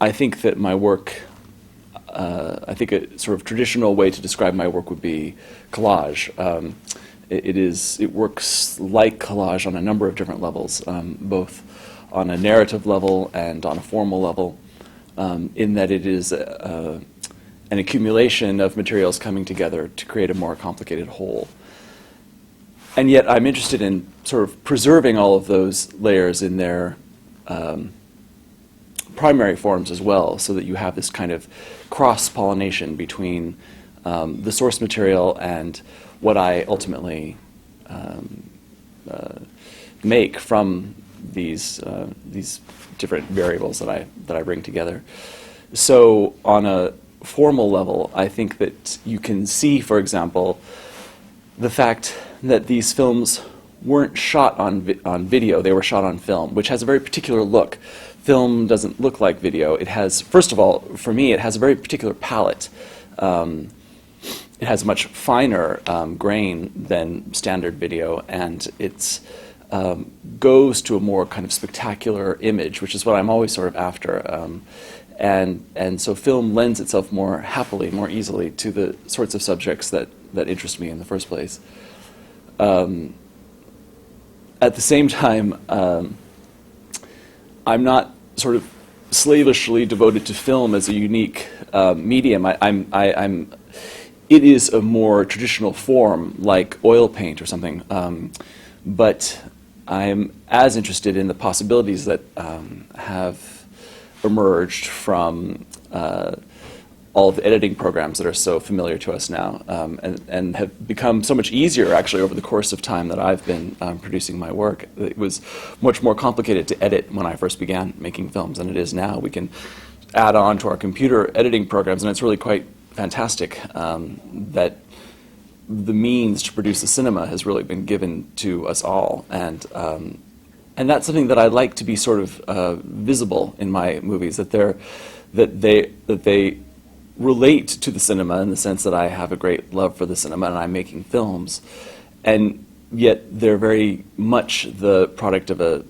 I think that my work, I think a sort of traditional way to describe my work would be collage. It works like collage on a number of different levels, both on a narrative level and on a formal level, in that it is an accumulation of materials coming together to create a more complicated whole. And yet I'm interested in sort of preserving all of those layers in their primary forms as well, so that you have this kind of cross-pollination between the source material and what I ultimately make from these different variables that I bring together. So on a formal level, I think that you can see, for example, the fact that these films weren't shot on video, they were shot on film, which has a very particular look. Film doesn't look like video. It has, first of all, for me, it has a very particular palette. It has a much finer grain than standard video, and it goes to a more kind of spectacular image, which is what I'm always sort of after. And so film lends itself more happily, more easily to the sorts of subjects that interest me in the first place. At the same time, I'm not sort of slavishly devoted to film as a unique medium. It is a more traditional form, like oil paint or something, but I'm as interested in the possibilities that have emerged from all of the editing programs that are so familiar to us now, and have become so much easier actually over the course of time that I've been producing my work. It was much more complicated to edit when I first began making films than it is now. We can add on to our computer editing programs, and it's really quite fantastic that the means to produce a cinema has really been given to us all, and that's something that I like to be sort of visible in my movies, that they relate to the cinema in the sense that I have a great love for the cinema and I'm making films, and yet they're very much the product of a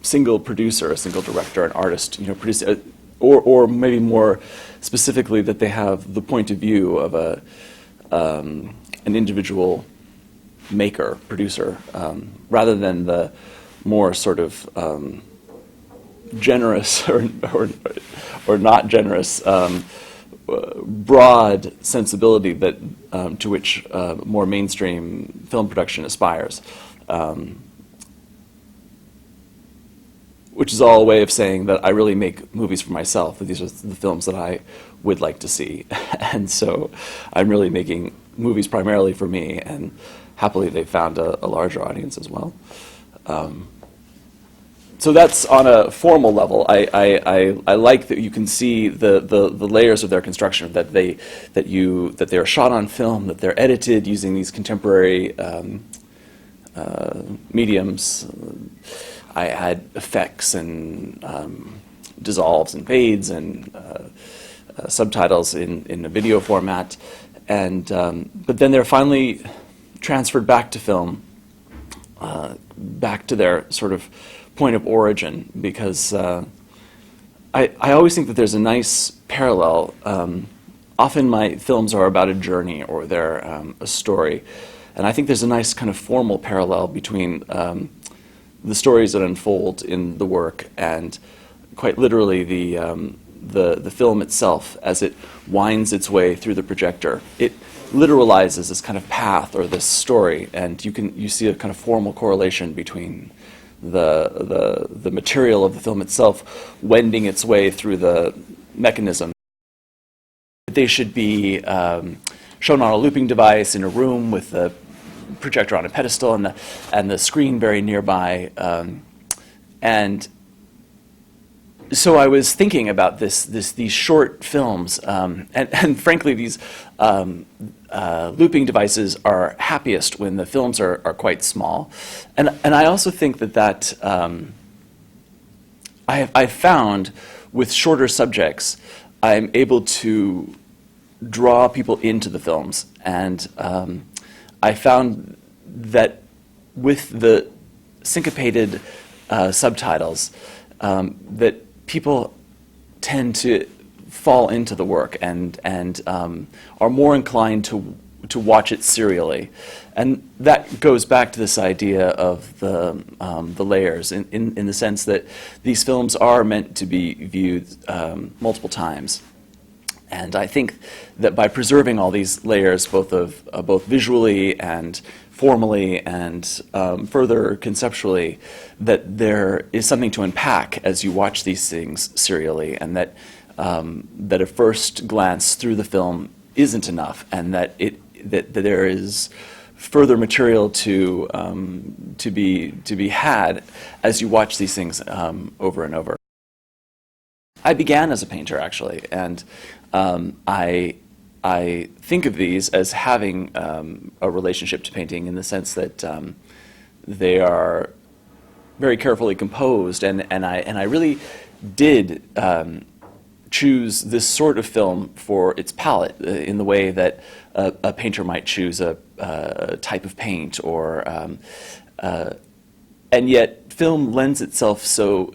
single producer, a single director, an artist, producing, or maybe more specifically that they have the point of view of an individual maker, producer, rather than the more sort of generous or not generous, broad sensibility that to which more mainstream film production aspires, which is all a way of saying that I really make movies for myself, that these are the films that I would like to see, and so I'm really making movies primarily for me, and happily they found a larger audience as well. So that's on a formal level. I like that you can see the layers of their construction, that they are shot on film, that they're edited using these contemporary mediums. I add effects and dissolves and fades and subtitles in a video format, and but then they're finally transferred back to film, back to their sort of point of origin, because I always think that there's a nice parallel. Often my films are about a journey or they're a story, and I think there's a nice kind of formal parallel between the stories that unfold in the work and quite literally the film itself as it winds its way through the projector. It literalizes this kind of path or this story, and you see a kind of formal correlation between the material of the film itself wending its way through the mechanism. They should be shown on a looping device in a room with the projector on a pedestal and the screen very nearby, and so I was thinking about these short films, and frankly these looping devices are happiest when the films are quite small, and I also think that I've found with shorter subjects I'm able to draw people into the films, and I found that with the syncopated subtitles that people tend to fall into the work and are more inclined to watch it serially. And that goes back to this idea of the layers in the sense that these films are meant to be viewed multiple times. And I think that by preserving all these layers, both visually and formally and further conceptually, that there is something to unpack as you watch these things serially, and that a first glance through the film isn't enough, and that there is further material to be had as you watch these things over and over. I began as a painter, actually, and I think of these as having a relationship to painting in the sense that they are very carefully composed, and I really did choose this sort of film for its palette in the way that a painter might choose a type of paint, or and yet film lends itself so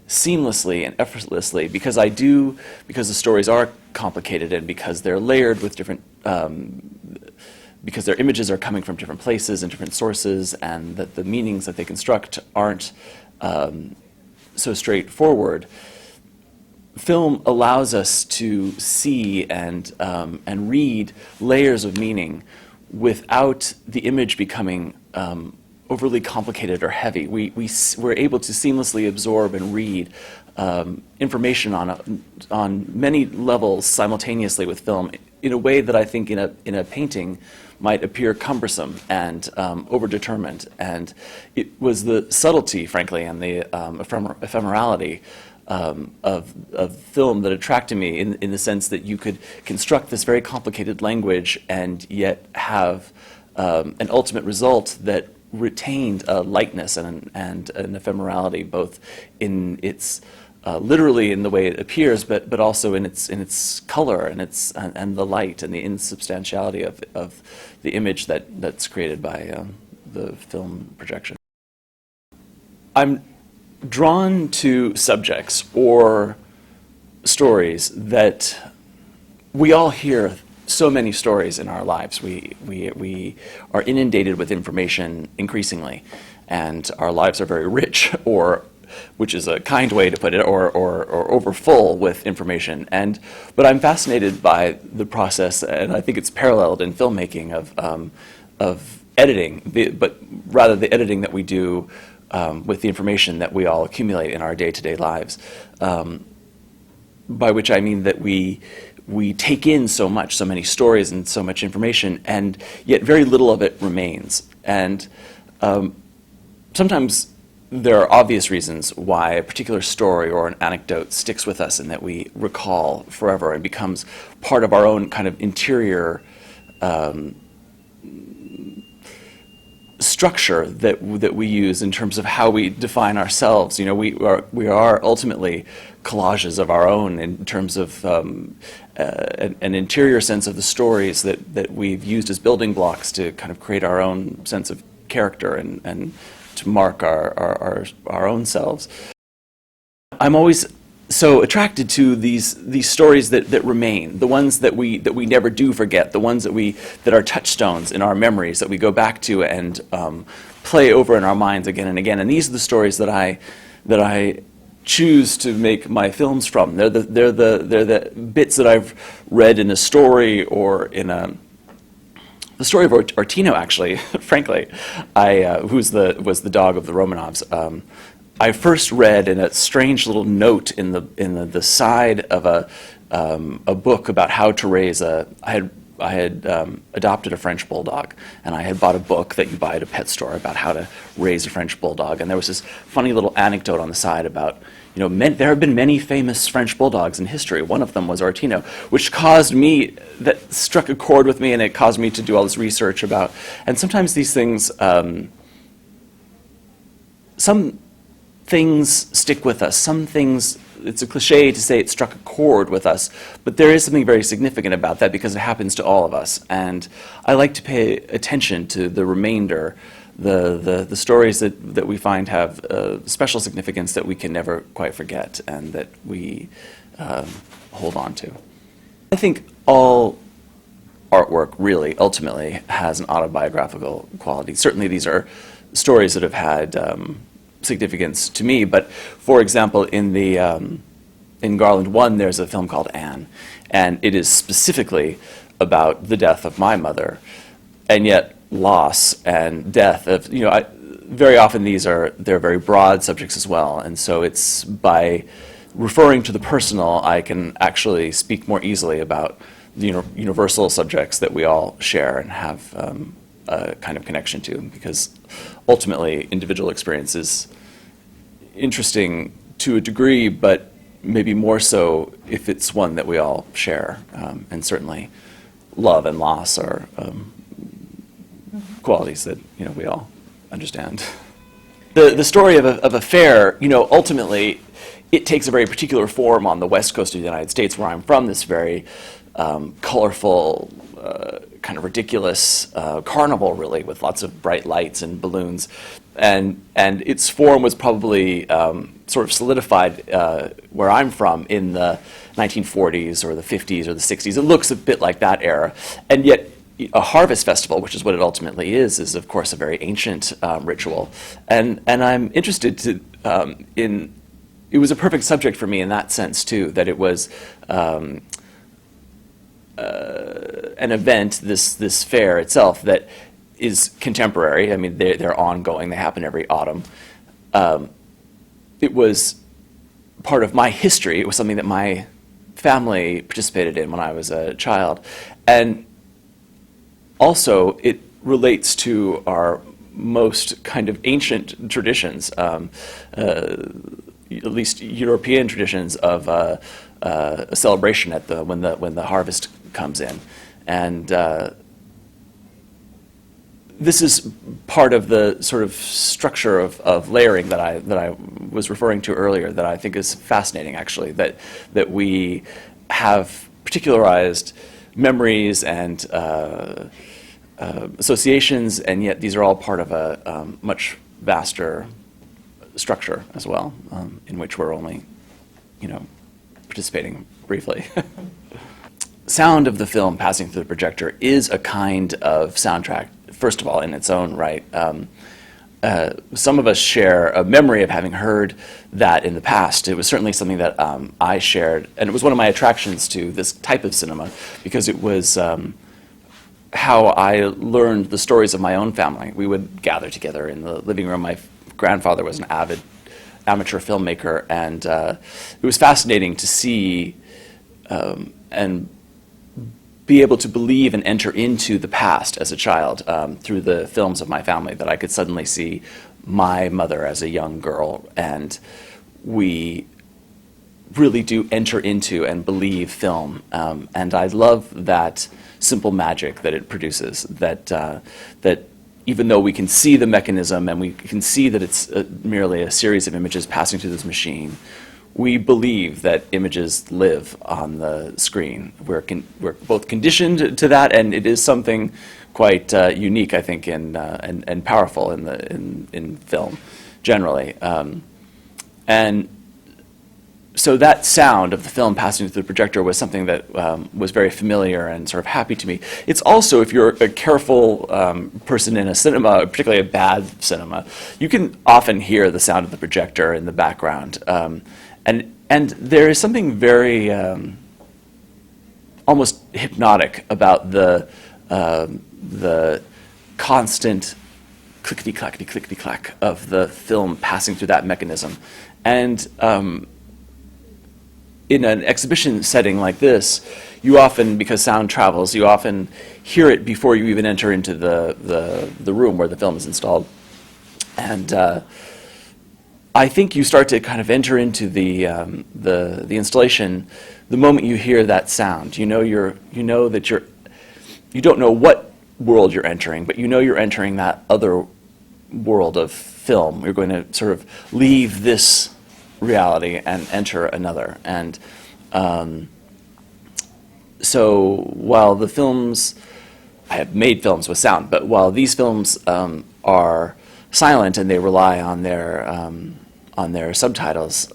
seamlessly and effortlessly because the stories are complicated, and because they're layered with different because their images are coming from different places and different sources, and that the meanings that they construct aren't so straightforward. Film allows us to see and read layers of meaning without the image becoming overly complicated or heavy. We're able to seamlessly absorb and read information on many levels simultaneously with film in a way that I think in a painting might appear cumbersome and overdetermined. And it was the subtlety, frankly, and the ephemerality of film that attracted me in the sense that you could construct this very complicated language and yet have an ultimate result that retained a lightness and an ephemerality, both in its literally in the way it appears, but also in its color and the light and the insubstantiality of the image that's created by the film projection. I'm drawn to subjects or stories that we all hear. So many stories in our lives. We are inundated with information increasingly, and our lives are very rich, which is a kind way to put it, or overfull with information. But I'm fascinated by the process, and I think it's paralleled in filmmaking of editing, but rather the editing that we do with the information that we all accumulate in our day-to-day lives. By which I mean that we take in so many stories and so much information, and yet very little of it remains. And sometimes there are obvious reasons why a particular story or an anecdote sticks with us and that we recall forever and becomes part of our own kind of interior structure that we use in terms of how we define ourselves. You know, we are ultimately collages of our own in terms of an interior sense of the stories that we've used as building blocks to kind of create our own sense of character and to mark our own selves. I'm always so attracted to these stories that remain, the ones that we never do forget, the ones that are touchstones in our memories that we go back to and play over in our minds again and again. And these are the stories that I choose to make my films from. They're the bits that I've read in a story or in the story of Ortino, actually. Frankly, who was the dog of the Romanovs. I first read in a strange little note in the side of a book about how to raise I had adopted a French bulldog, and I had bought a book that you buy at a pet store about how to raise a French bulldog. And there was this funny little anecdote on the side about, you know, there have been many famous French bulldogs in history. One of them was Ortino, which that struck a chord with me, and it caused me to do all this research about. And sometimes these things, some things stick with us. Some things, it's a cliche to say it struck a chord with us, but there is something very significant about that because it happens to all of us. And I like to pay attention to the remainder, the stories that we find have special significance that we can never quite forget, and that we hold on to. I think all artwork really ultimately has an autobiographical quality. Certainly these are stories that have had significance to me, but for example in Garland 1 there's a film called Anne, and it is specifically about the death of my mother, and yet loss and death of, very often they're very broad subjects as well, and so it's by referring to the personal I can actually speak more easily about the universal subjects that we all share and have a kind of connection to, because ultimately individual experience is interesting to a degree, but maybe more so if it's one that we all share, and certainly love and loss are qualities that we all understand. The story of a fair, ultimately it takes a very particular form on the west coast of the United States, where I'm from, this very colorful, kind of ridiculous carnival, really, with lots of bright lights and balloons. And its form was probably sort of solidified where I'm from in the 1940s or the 50s or the 60s. It looks a bit like that era. And yet a harvest festival, which is what it ultimately is of course a very ancient ritual. And I'm interested to it was a perfect subject for me in that sense too, that it was an event, this fair itself, that is contemporary. I mean, they're ongoing. They happen every autumn. It was part of my history. It was something that my family participated in when I was a child. And also, it relates to our most kind of ancient traditions, at least European traditions of a celebration at when the harvest comes in, and this is part of the sort of structure of layering that I was referring to earlier, that I think is fascinating, actually, that we have particularized memories and associations, and yet these are all part of a much vaster structure as well, in which we're only, participating briefly. Sound of the film passing through the projector is a kind of soundtrack, first of all, in its own right. Some of us share a memory of having heard that in the past. It was certainly something that I shared, and it was one of my attractions to this type of cinema, because it was how I learned the stories of my own family. We would gather together in the living room. My grandfather was an avid amateur filmmaker, and it was fascinating to see and be able to believe and enter into the past as a child through the films of my family, that I could suddenly see my mother as a young girl, and we really do enter into and believe film. And I love that simple magic that it produces, that even though we can see the mechanism and we can see that it's merely a series of images passing through this machine, we believe that images live on the screen. We're both conditioned to that, and it is something quite unique, I think, and powerful in film generally. And so that sound of the film passing through the projector was something that was very familiar and sort of happy to me. It's also, if you're a careful person in a cinema, particularly a bad cinema, you can often hear the sound of the projector in the background. And there is something very almost hypnotic about the constant clickety-clackety, clickety-clack of the film passing through that mechanism. And in an exhibition setting like this, you often, because sound travels, you often hear it before you even enter into the room where the film is installed. And I think you start to kind of enter into the installation the moment you hear that sound. You know that you don't know what world you're entering, but you know you're entering that other world of film. You're going to sort of leave this reality and enter another. And so while the films, I have made films with sound, but while these films are silent and they rely on their subtitles,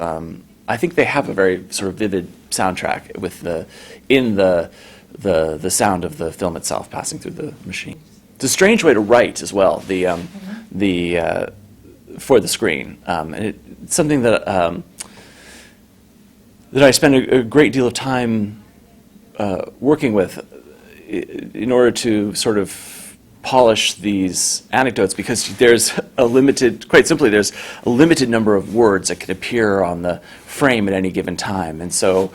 I think they have a very sort of vivid soundtrack with the sound of the film itself passing through the machine. It's a strange way to write as well. For the screen, and it's something that that I spend a great deal of time working with in order to sort of polish these anecdotes, because there's quite simply, there's a limited number of words that can appear on the frame at any given time. And so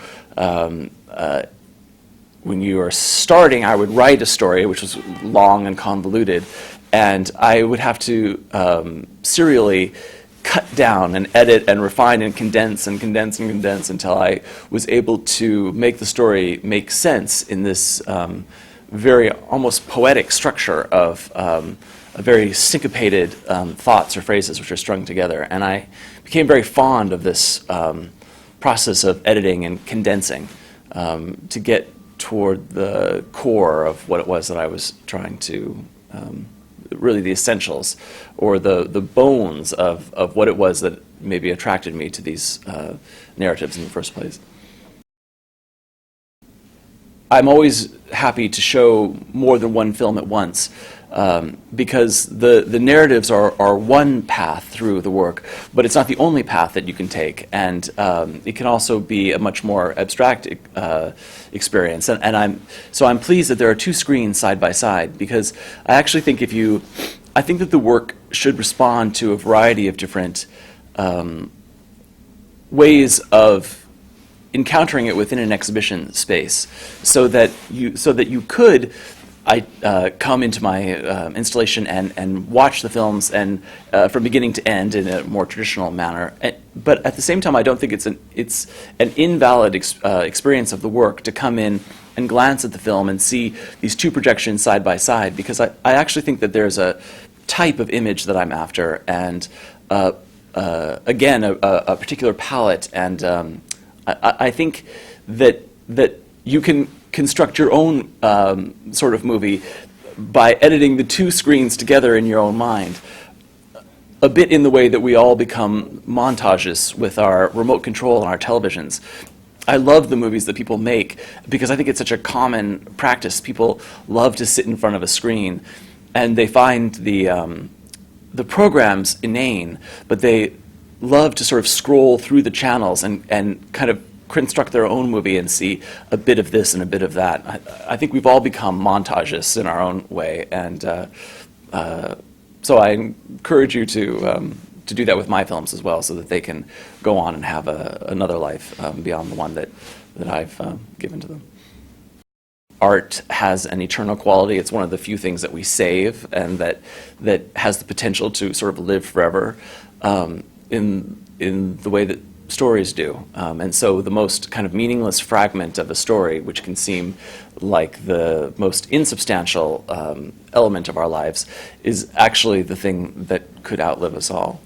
when you are starting, I would write a story which was long and convoluted, and I would have to serially cut down and edit and refine and condense and condense and condense until I was able to make the story make sense in this very almost poetic structure of a very syncopated thoughts or phrases which are strung together. And I became very fond of this process of editing and condensing to get toward the core of what it was that I was trying to really the essentials, or the bones of what it was that maybe attracted me to these narratives in the first place. I'm always happy to show more than one film at once, because the narratives are one path through the work, but it's not the only path that you can take, and it can also be a much more abstract experience. And I'm pleased that there are two screens side by side, because I actually think I think that the work should respond to a variety of different ways of encountering it within an exhibition space, so that you could come into my installation and watch the films and from beginning to end in a more traditional manner. But at the same time, I don't think it's an invalid experience of the work to come in and glance at the film and see these two projections side by side, because I actually think that there's a type of image that I'm after, and again, a particular palette, and I think that you can construct your own sort of movie by editing the two screens together in your own mind, a bit in the way that we all become montages with our remote control on our televisions. I love the movies that people make because I think it's such a common practice. People love to sit in front of a screen, and they find the programs inane, but they love to sort of scroll through the channels and kind of construct their own movie and see a bit of this and a bit of that. I think we've all become montagists in our own way, and so I encourage you to do that with my films as well, so that they can go on and have another life beyond the one that I've given to them. Art has an eternal quality. It's one of the few things that we save and that has the potential to sort of live forever in the way that stories do. And so the most kind of meaningless fragment of a story, which can seem like the most insubstantial element of our lives, is actually the thing that could outlive us all.